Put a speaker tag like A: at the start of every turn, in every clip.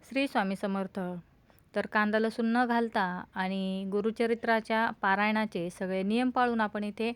A: श्री स्वामी समर्थ. तर कांदा लसूण न घालता आणि गुरुचरित्राच्या पारायणाचे सगळे नियम पाळून आपण इथे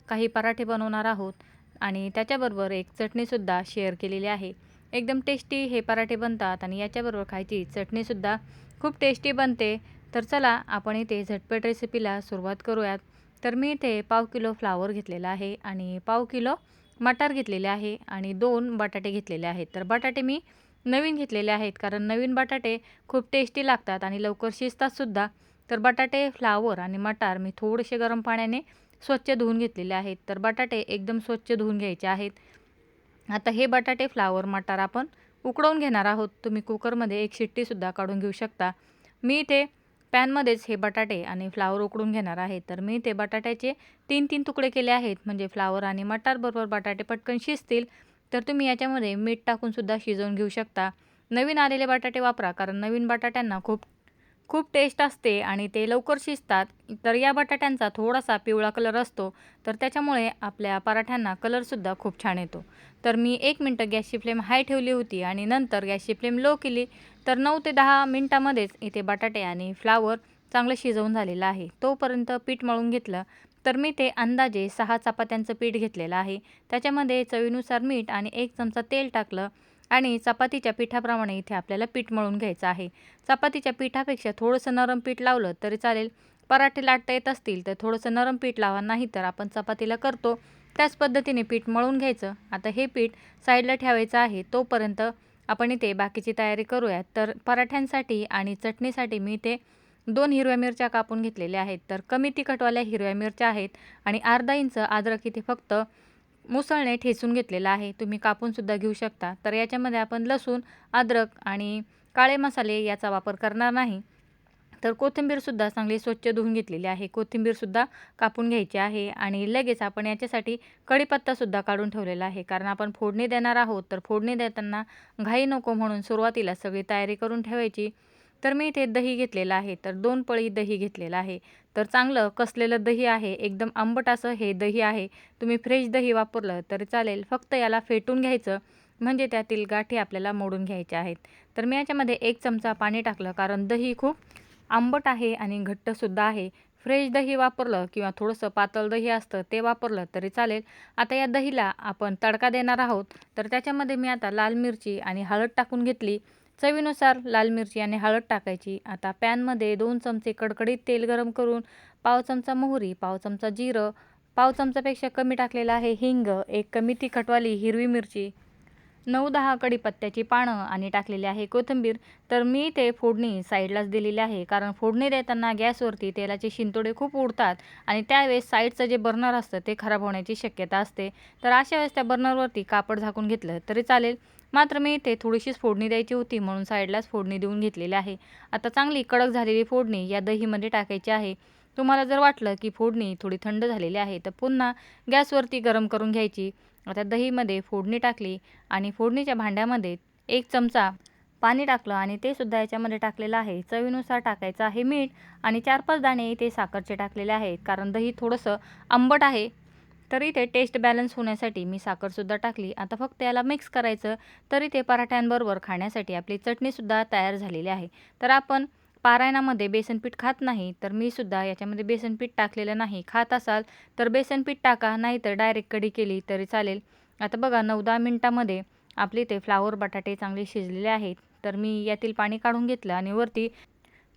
A: काही पराठे बनवणार आहोत आणि त्याच्याबरोबर एक चटणीसुद्धा शेअर केलेली आहे. एकदम टेस्टी हे पराठे बनतात आणि याच्याबरोबर खायची चटणीसुद्धा खूप टेस्टी बनते. तर चला आपण इथे झटपट रेसिपीला सुरुवात करूयात. तर मी इथे पाव किलो फ्लावर घेतलेला आहे आणि पाव किलो मटार घेतलेले आहे आणि 2 बटाटे घेतलेले आहेत. तर बटाटे मी नवीन घेतलेले आहेत कारण नवीन बटाटे खूप टेस्टी लागतात आणि लवकर शिजतातसुद्धा. तर बटाटे, फ्लावर आणि मटार मी थोडेसे गरम पाण्याने स्वच्छ धुवून घेतलेले आहेत. तर बटाटे एकदम स्वच्छ धुवून घ्यायचे आहेत. आता हे बटाटे, फ्लावर, मटार आपण उकडवून घेणार आहोत. तुम्ही कुकरमध्ये एक शिट्टीसुद्धा काढून घेऊ शकता. मी इथे पॅनमध्येच हे बटाटे आणि फ्लावर उकडून घेणार आहे. तर मी इथे बटाट्याचे 3-3 तुकडे केले आहेत म्हणजे फ्लावर आणि मटारबरोबर बटाटे पटकन शिजतील. तर तुम्ही याच्यामध्ये मीठ टाकूनसुद्धा शिजवून घेऊ शकता. नवीन आलेले बटाटे वापरा कारण नवीन बटाट्यांना खूप खूप टेस्ट असते आणि ते लवकर शिजतात. तर या बटाट्यांचा थोडासा पिवळा कलर असतो, तर त्याच्यामुळे आपल्या पराठ्यांना कलरसुद्धा खूप छान येतो. तर मी 1 मिनटं गॅसची फ्लेम हाय ठेवली होती आणि नंतर गॅसची फ्लेम लो केली. तर 9 ते 10 मिनटामध्येच इथे बटाटे आणि फ्लावर चांगलं शिजवून झालेलं आहे. तोपर्यंत पीठ मळून घेतलं. तर मी ते अंदाजे 6 चपात्यांचं पीठ घेतलेलं आहे. त्याच्यामध्ये चवीनुसार मीठ आणि 1 चमचा तेल टाकलं आणि चपातीच्या पिठाप्रमाणे इथे आपल्याला पीठ मळून घ्यायचं आहे. चपातीच्या पिठापेक्षा थोडंसं नरम पीठ लावलं तरी चालेल. पराठे लाटता येत असतील तर थोडंसं नरम पीठ लावा, नाही तर आपण चपातीला करतो त्याच पद्धतीने पीठ मळून घ्यायचं. आता हे पीठ साईडला ठेवायचं आहे. तोपर्यंत आपण इथे बाकीची तयारी करूयात. तर पराठ्यांसाठी आणि चटणीसाठी मी इथे 2 हिरव्या मिरच्या कापून घेतलेल्या आहेत. तर कमी तिखटवाल्या हिरव्या मिरच्या आहेत आणि अर्धा इंच अद्रक इथे फक्त मुसळने ठेचून घेतलेला आहे. तुम्ही कापूनसुद्धा घेऊ शकता. तर याच्यामध्ये आपण लसूण, अद्रक आणि काळे मसाले याचा वापर करणार नाही. तर कोथिंबीरसुद्धा चांगली स्वच्छ धुवून घेतलेली आहे. कोथिंबीरसुद्धा कापून घ्यायची आहे आणि लगेच आपण याच्यासाठी कढीपत्तासुद्धा काढून ठेवलेला आहे. कारण आपण फोडणी देणार आहोत. तर फोडणी देताना घाई नको म्हणून सुरुवातीला सगळी तयारी करून ठेवायची. तर मी इथे दही घेतलेलं आहे. तर 2 पळी दही घेतलेलं आहे. तर चांगलं कसलेलं दही आहे. एकदम आंबट असं हे दही आहे. तुम्ही फ्रेश दही वापरलं तरी चालेल. फक्त याला फेटून घ्यायचं म्हणजे त्यातील गाठी आपल्याला मोडून घ्यायच्या आहेत. तर मी याच्यामध्ये 1 चमचा पाणी टाकलं कारण दही खूप आंबट आहे आणि घट्टसुद्धा आहे. फ्रेश दही वापरलं किंवा थोडंसं पातळ दही असतं ते वापरलं तरी चालेल. आता या दहीला आपण तडका देणार आहोत. तर त्याच्यामध्ये मी आता लाल मिरची आणि हळद टाकून घेतली. चवीनुसार लाल मिरची आणि हळद टाकायची. आता पॅनमध्ये 2 चमचे कडकडीत तेल गरम करून पाव चमचा मोहरी, पाव चमचा जिरं, पाव चमचापेक्षा कमी टाकलेलं आहे हिंग, एक कमी तिखटवाली हिरवी मिरची, 9-10 कढीपत्त्याची पानं आणि टाकलेली आहे कोथिंबीर. तर मी ते फोडणी साईडलाच दिलेली आहे कारण फोडणी देताना गॅसवरती तेलाचे शिंतोडे खूप उडतात आणि त्यावेळेस साईडचं जे बर्नर असतं ते खराब होण्याची शक्यता असते. तर अशा वेळेस त्या बर्नरवरती कापड झाकून घेतलं तरी चालेल. मात्र मी ते थोडीशीच फोडणी द्यायची होती म्हणून साईडलाच फोडणी देऊन घेतलेली आहे. आता चांगली कडक झालेली फोडणी या दहीमध्ये टाकायची आहे. तुम्हाला जर वाटलं की फोडणी थोडी थंड झालेली आहे तर पुन्हा गॅसवरती गरम करून घ्यायची. आता दहीमध्ये फोडणी टाकली आणि फोडणीच्या भांड्यामध्ये 1 चमचा पाणी टाकलं आणि ते सुद्धा याच्यामध्ये टाकलेलं आहे. चवीनुसार टाकायचं आहे मीठ आणि 4-5 दाणे इथे साखरचे टाकलेले आहेत कारण दही थोडंसं आंबट आहे. तर इथे टेस्ट बॅलन्स होण्यासाठी मी साखरसुद्धा टाकली. आता फक्त याला मिक्स करायचं. तर इथे पराठ्यांबरोबर खाण्यासाठी आपली चटणीसुद्धा तयार झालेली आहे. तर आपण पारायणामध्ये बेसन पीठ खात नाही, तर मी सुद्धा याच्यामध्ये बेसन पीठ टाकलेलं नाही. खात असाल तर बेसन पीठ टाका, नाहीतर डायरेक्ट कढी केली तरी चालेल. आता बघा 9-10 मिनिटामध्ये आपले ते फ्लावर बटाटे चांगले शिजलेले आहेत. तर मी यातील पाणी काढून घेतलं आणि वरती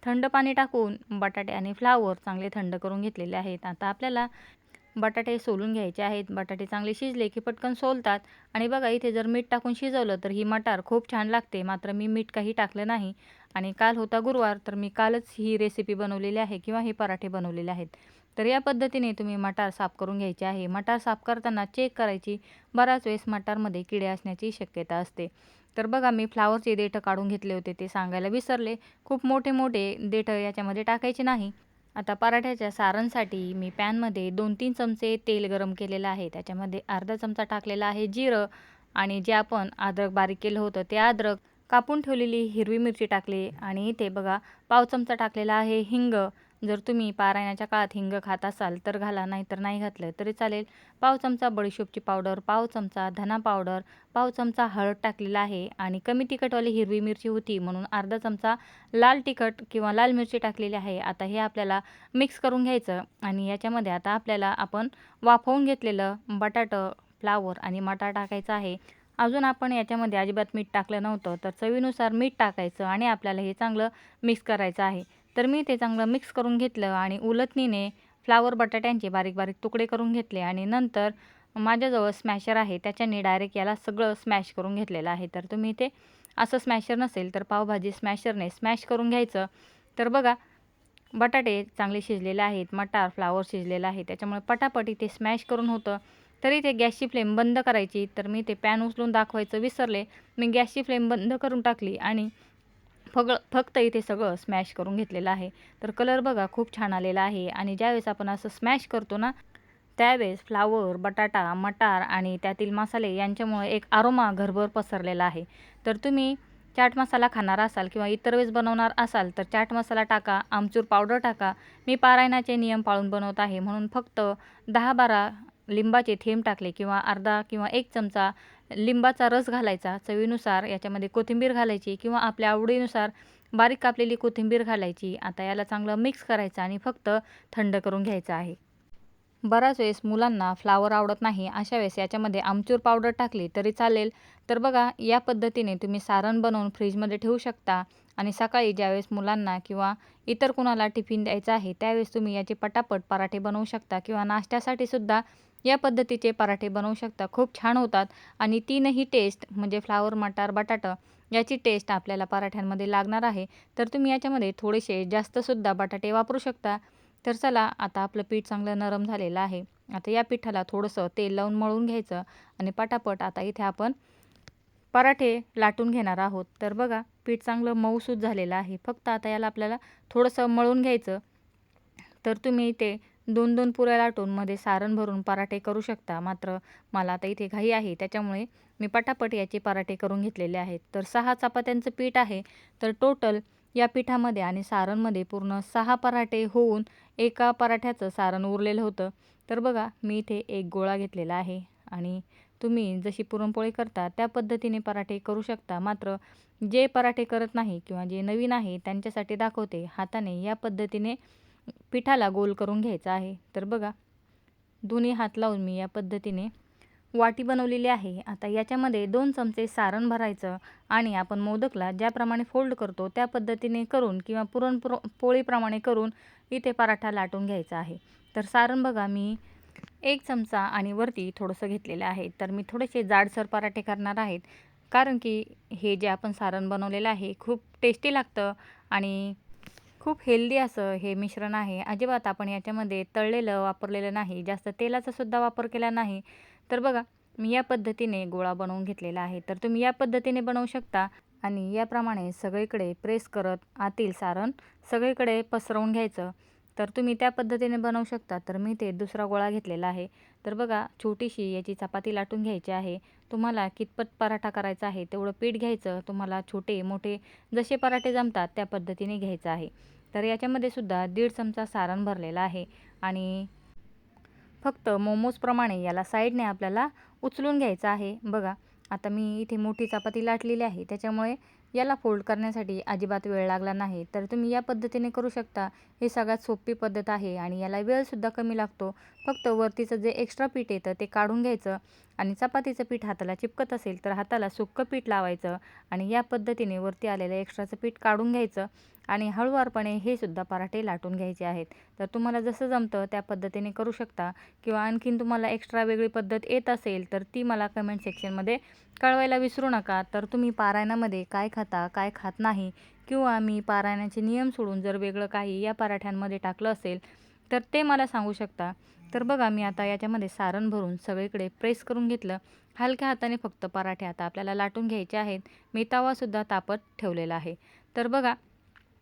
A: थंड पाणी टाकून बटाटे आणि फ्लावर चांगले थंड करून घेतलेले आहेत. आता आपल्याला बटाटे सोलून घ्यायचे आहेत. बटाटे चांगले शिजले की पटकन सोलतात आणि बघा इथे जर मीठ टाकून शिजवलं तर ही मटार खूप छान लागते. मात्र मी मीठ काही टाकलं नाही आणि काल होता गुरुवार तर मी कालच ही रेसिपी बनवलेली आहे किंवा हे पराठे बनवलेले आहेत. तर या पद्धतीने तुम्ही मटार साफ करून घ्यायची आहे. मटार साफ करताना चेक करायची. बराच वेळेस मटारमध्ये किडे असण्याची शक्यता असते. तर बघा मी फ्लावरचे देठं काढून घेतले होते ते सांगायला विसरले. खूप मोठे मोठे देठं याच्यामध्ये टाकायचे नाही. आता पराठ्याच्या सारणसाठी मी पॅनमध्ये 2-3 चमचे तेल गरम केलेलं आहे. त्याच्यामध्ये अर्धा चमचा टाकलेला आहे जिरं आणि जे आपण अद्रक बारीक केलं होतं ते अद्रक, कापून ठेवलेली हिरवी मिरची टाकली आणि इथे बघा पाव चमचा टाकलेला आहे हिंग, जर तुम्ही पारायणाच्या काळात हिंग खात असाल तर घाला, नाहीतर नाही घातलं तरी चालेल. पाव चमचा बडीशोपची पावडर, पाव चमचा धना पावडर, पाव चमचा हळद टाकलेला आहे आणि कमी तिखटवाली हिरवी मिरची होती म्हणून अर्धा चमचा लाल तिखट किंवा लाल मिरची टाकलेली आहे. आता हे आपल्याला मिक्स करून घ्यायचं आणि याच्यामध्ये आता आपल्याला आपण वाफवून घेतलेलं बटाटं, फ्लावर आणि मटार टाकायचं आहे. अजून आपण याच्यामध्ये अजिबात मीठ टाकलं नव्हतं, तर चवीनुसार मीठ टाकायचं आणि आपल्याला हे चांगलं मिक्स करायचं आहे. तर मी ते चांगलं मिक्स करून घेतलं आणि उलटणीने फ्लावर बटाट्यांचे बारीक बारीक तुकडे करून घेतले आणि नंतर माझ्याजवळ स्मॅशर आहे त्याच्याने डायरेक्ट याला सगळं स्मॅश करून घेतलेलं आहे. तर तुम्ही ते असं स्मॅशर नसेल तर पावभाजी स्मॅशरने स्मॅश करून घ्यायचं. तर बघा बटाटे चांगले शिजलेले आहेत, मटार फ्लावर शिजलेलं आहे, त्याच्यामुळे पटापट इथे स्मॅश करून होतं. तरी ते गॅसची फ्लेम बंद करायची. तर मी ते पॅन उचलून दाखवायचं विसरले. मी गॅसची फ्लेम बंद करून टाकली आणि फक्त इथे सगळं स्मॅश करून घेतलेलं आहे. तर कलर बघा खूप छान आलेला आहे आणि ज्यावेळेस आपण असं स्मॅश करतो ना, त्यावेळेस फ्लावर, बटाटा, मटार आणि त्यातील मसाले यांच्यामुळे एक अरोमा घरभर पसरलेला आहे. तर तुम्ही चाट मसाला खाणार असाल किंवा इतर वेळेस बनवणार असाल तर चाट मसाला टाका, आमचूर पावडर टाका. मी पारायणाचे नियम पाळून बनवत आहे म्हणून फक्त 10-12 लिंबाचे थेंब टाकले किंवा अर्धा किंवा 1 चमचा लिंबाचा रस घालायचा. चवीनुसार याच्यामध्ये कोथिंबीर घालायची किंवा आपल्या आवडीनुसार बारीक कापलेली कोथिंबीर घालायची. आता याला चांगलं मिक्स करायचं आणि फक्त थंड करून घ्यायचं आहे. बराच वेळेस मुलांना फ्लावर आवडत नाही, अशा वेळेस याच्यामध्ये आमचूर पावडर टाकली तरी चालेल. तर बघा या पद्धतीने तुम्ही सारण बनवून फ्रीजमध्ये ठेवू शकता आणि सकाळी ज्यावेळेस मुलांना किंवा इतर कुणाला टिफिन द्यायचा आहे त्यावेळेस तुम्ही याचे पटापट पराठे बनवू शकता किंवा नाश्त्यासाठी सुद्धा या पद्धतीचे पराठे बनवू शकता. खूप छान होतात आणि तीनही टेस्ट म्हणजे फ्लावर, मटार, बटाटा याची टेस्ट आपल्याला पराठ्यांमध्ये लागणार आहे. तर तुम्ही याच्यामध्ये थोडेसे जास्तसुद्धा बटाटे वापरू शकता. तर चला आता आपलं पीठ चांगलं नरम झालेलं आहे. आता या पिठाला थोडंसं तेल लावून मळून घ्यायचं आणि पटापट आता इथे आपण पराठे लाटून घेणार आहोत. तर बघा पीठ चांगलं मऊसूत झालेलं आहे. फक्त आता याला आपल्याला थोडंसं मळून घ्यायचं. तर तुम्ही इथे 2-2 पुऱ्या लाटून मध्ये सारण भरून पराठे करू शकता. मात्र मला आता इथे घाई आहे त्याच्यामुळे मी पटापट याचे पराठे करून घेतलेले आहेत. तर 6 चपात्यांचं पीठ आहे. तर टोटल या पिठामध्ये आणि सारणमध्ये पूर्ण 6 पराठे होऊन एका पराठ्याचं सारण उरलेलं होतं. तर बघा मी इथे एक गोळा घेतलेला आहे आणि तुम्ही जशी पुरणपोळी करता त्या पद्धतीने पराठे करू शकता. मात्र जे पराठे करत नाही किंवा जे नवीन आहे त्यांच्यासाठी दाखवते. हाताने या पद्धतीने पिठाला गोल करून घ्यायचा आहे. तर बघा दोन्ही हात लावून मी या पद्धतीने वाटी बनवलेली आहे. आता याच्यामध्ये 2 चमचे सारण भरायचं आणि आपण मोदकला ज्याप्रमाणे फोल्ड करतो त्या पद्धतीने करून किंवा पोळीप्रमाणे करून इथे पराठा लाटून घ्यायचा आहे. तर सारण बघा मी 1 चमचा आणि वरती थोडंसं घेतलेलं आहे. तर मी थोडेसे जाडसर पराठे करणार आहेत. कारण की हे जे आपण सारण बनवलेलं आहे खूप टेस्टी लागतं आणि खूप हेल्दी असं हे मिश्रण आहे. अजिबात आपण याच्यामध्ये तळलेलं वापरलेलं नाही, जास्त तेलाचा सुद्धा वापर केला नाही. तर बघा मी या पद्धतीने गोळा बनवून घेतलेला आहे. तर तुम्ही या पद्धतीने बनवू शकता आणि याप्रमाणे सगळीकडे प्रेस करत आतील सारण सगळीकडे पसरवून घ्यायचं. तर तुम्ही त्या पद्धतीने बनवू शकता. तर मी ते दुसरा गोळा घेतलेला आहे. तर बघा छोटीशी याची चपाती लाटून घ्यायची आहे. तुम्हाला कितपत पराठा करायचा आहे तेवढं पीठ घ्यायचं. तुम्हाला छोटे मोठे जसे पराठे जमतात त्या पद्धतीने घ्यायचं आहे. तर याच्यामध्ये सुद्धा 1.5 चमचा सारण भरलेलं आहे आणि फक्त मोमोजप्रमाणे याला साईडने आपल्याला उचलून घ्यायचं आहे. बघा आता मी इथे मोठी चपाती लाटलेली आहे त्याच्यामुळे याला फोल्ड करण्यासाठी अजिबात वेळ लागला नाही. तर तुम्ही या पद्धतीने करू शकता. ही सगळ्यात सोपी पद्धत आहे आणि याला वेळसुद्धा कमी लागतो. फक्त वरतीचं जे एक्स्ट्रा पीठ येतं ते काढून घ्यायचं आणि चपातीचं पीठ हाताला चिपकत असेल तर हाताला सुक्कं पीठ लावायचं आणि या पद्धतीने वरती आलेलं एक्स्ट्राचं पीठ काढून घ्यायचं आणि हळूवारपणे हे सुद्धा पराठे लाटून घ्यायचे आहेत. तर तुम्हाला जसं जमतं त्या पद्धतीने करू शकता किंवा आणखीन तुम्हाला एक्स्ट्रा वेगळी पद्धत येत असेल तर ती मला कमेंट सेक्शनमध्ये कळवायला विसरू नका. तर तुम्ही पारायणामध्ये काय खाता, काय खात नाही किंवा मी पारायणाचे नियम सोडून जर वेगळं काही या पराठ्यांमध्ये टाकलं असेल तर ते मला सांगू शकता. तर बघा मी आता याच्यामध्ये सारण भरून सगळीकडे प्रेस करून घेतलं. हलक्या हाताने फक्त पराठे आता आपल्याला लाटून घ्यायचे आहेत. मी तवासुद्धा तापत ठेवलेला आहे. तर बघा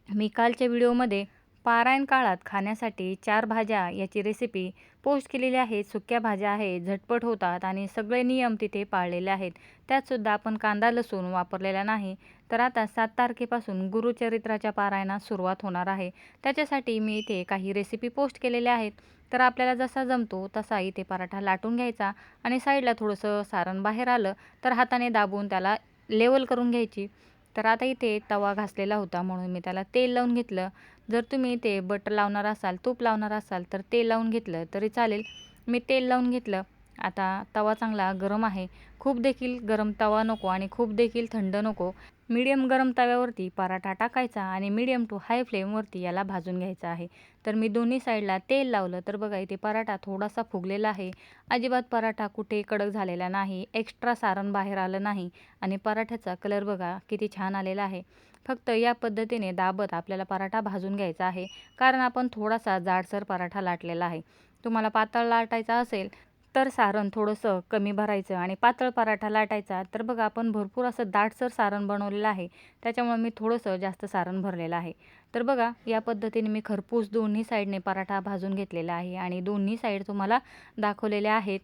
A: मी कालच्या व्हिडिओमध्ये पारायण काळात खाण्यासाठी 4 भाज्या याची रेसिपी पोस्ट केलेली आहे. सुक्या भाज्या आहेत, झटपट होतात आणि सगळे नियम तिथे पाळलेले आहेत. त्यातसुद्धा आपण कांदा लसूण वापरलेला नाही. तर आता 7 तारखेपासून गुरुचरित्राच्या पारायणास सुरुवात होणार आहे. त्याच्यासाठी मी इथे काही रेसिपी पोस्ट केलेल्या आहेत. तर आपल्याला जसा जमतो तसा इथे पराठा लाटून घ्यायचा आणि साईडला थोडंसं सारण बाहेर आलं तर हाताने दाबून त्याला लेवल करून घ्यायची. तर आता इथे तवा घासलेला होता म्हणून मी त्याला तेल लावून घेतलं. जर तुम्ही इथे बटर लावणार असाल, तूप लावणार असाल तर तेल लावून घेतलं तरी चालेल. मी तेल लावून घेतलं. आता तवा चांगला गरम आहे. खूप देखील गरम तवा नको आणि खूप देखील थंड नको. मीडियम गरम तव्यावरती पराठा टाकायचा आणि मीडियम टू हाय फ्लेमवरती याला भाजून घ्यायचं आहे. तर मी दोन्ही साईडला तेल लावलं तर बघा इथे पराठा थोडासा फुगलेला आहे. अजिबात पराठा कुठे कडक झालेला नाही, एक्स्ट्रा सारण बाहेर आलं नाही आणि पराठ्याचा कलर बघा किती छान आलेला आहे. फक्त या पद्धतीने दाबत आपल्याला पराठा भाजून घ्यायचा आहे, कारण आपण थोडासा जाडसर पराठा लाटलेला आहे. तुम्हाला पातळ लाटायचा असेल तर सारण थोडंसं कमी भरायचं आणि पातळ पराठा लाटायचा. तर बघा आपण भरपूर असं दाटसर सारण बनवलेलं आहे, त्याच्यामुळे मी थोडंसं जास्त सारण भरलेलं आहे. तर बघा या पद्धतीने मी खरपूस दोन्ही साईडने पराठा भाजून घेतलेला आहे आणि दोन्ही साईड तुम्हाला दाखवलेल्या आहेत.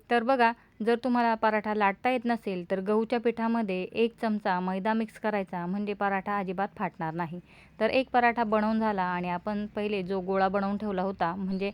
A: तर बघा जर तुम्हाला पराठा लाटता येत नसेल तर गहूच्या पिठामध्ये 1 चमचा मैदा मिक्स करायचा, म्हणजे पराठा अजिबात फाटणार नाही. तर एक पराठा बनवून झाला आणि आपण पहिले जो गोळा बनवून ठेवला होता, म्हणजे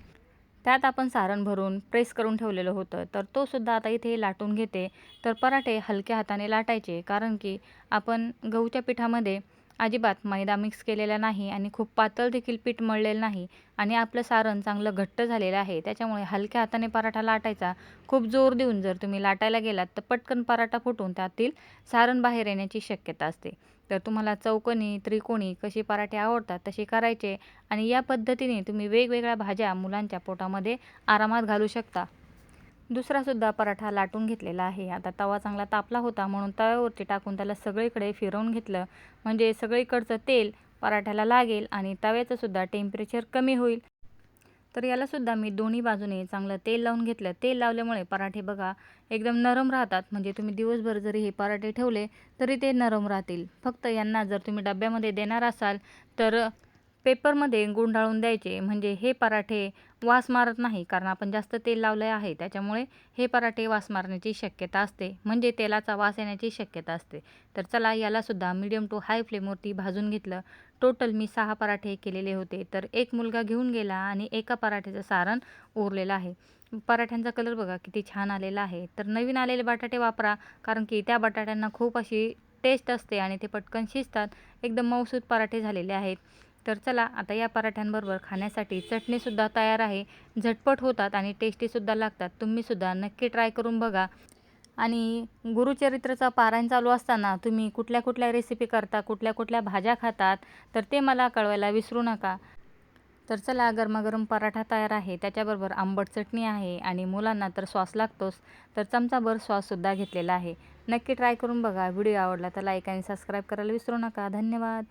A: त्यात आपण सारण भरून प्रेस करून ठेवलेलं होतं, तर तो सुद्धा आता इथे लाटून घेते. तर पराठे हलक्या हाताने लाटायचे, कारण की आपण गहूच्या पिठामध्ये अजिबात मैदा मिक्स केलेला नाही आणि खूप पातळ देखील पीठ मळलेलं नाही आणि आपलं सारण चांगलं घट्ट झालेलं आहे. त्याच्यामुळे हलक्या हाताने पराठा लाटायचा. खूप जोर देऊन जर तुम्ही लाटायला गेलात तर पटकन पराठा फुटून त्यातील सारण बाहेर येण्याची शक्यता असते. तर तुम्हाला चौकोनी, त्रिकोणी कसे पराठे आवडतात तसे करायचे आणि या पद्धतीने तुम्ही वेगवेगळ्या भाज्या मुलांच्या पोटामध्ये आरामात घालू शकता. दुसरासुद्धा पराठा लाटून घेतलेला आहे. आता तवा चांगला तापला होता म्हणून तव्यावरती टाकून त्याला सगळीकडे फिरवून घेतलं, म्हणजे सगळीकडचं तेल पराठ्याला लागेल आणि तव्याचंसुद्धा टेम्परेचर कमी होईल. तर यालासुद्धा मी दोन्ही बाजूने चांगलं तेल लावून घेतलं. तेल लावल्यामुळे पराठे बघा एकदम नरम राहतात, म्हणजे तुम्ही दिवसभर जरी हे पराठे ठेवले तरी ते नरम राहतील. फक्त यांना जर तुम्ही डब्यामध्ये देणार असाल तर पेपरमध्ये गुंडाळून द्यायचे, म्हणजे हे पराठे वास मारत नाही, कारण आपण जास्त तेल लावले आहे त्याच्यामुळे हे पराठे वास मारण्याची शक्यता असते, म्हणजे तेलाचा वास येण्याची शक्यता असते. तर चला यालासुद्धा मीडियम टू हाय फ्लेमवरती भाजून घेतलं. टोटल मी 6 पराठे केलेले होते. तर एक मुलगा घेऊन गेला आणि एका पराठ्याचं सारण उरलेलं आहे. पराठ्यांचा कलर बघा किती छान आलेला आहे. तर नवीन आलेले बटाटे वापरा, कारण की त्या बटाट्यांना खूप अशी टेस्ट असते आणि ते पटकन शिजतात. एकदम मऊसूत पराठे झालेले आहेत. तर चला आता या पराठ्यांबरोबर खाण्यासाठी चटणीसुद्धा तयार आहे. झटपट होतात आणि टेस्टीसुद्धा लागतात. तुम्हीसुद्धा नक्की ट्राय करून बघा. आणि गुरुचरित्राचं पारायण चालू असताना तुम्ही कुठल्या कुठल्या रेसिपी करता, कुठल्या कुठल्या भाज्या खातात, तर ते मला कळवायला विसरू नका. तर चला गरमागरम पराठा तयार आहे. त्याच्याबरोबर आंबट चटणी आहे आणि मुलांना तर सॉस लागतोच. तर चमचाभर सॉससुद्धा घेतलेला आहे. नक्की ट्राय करून बघा. व्हिडिओ आवडला तर लाईक आणि सबस्क्राईब करायला विसरू नका. धन्यवाद.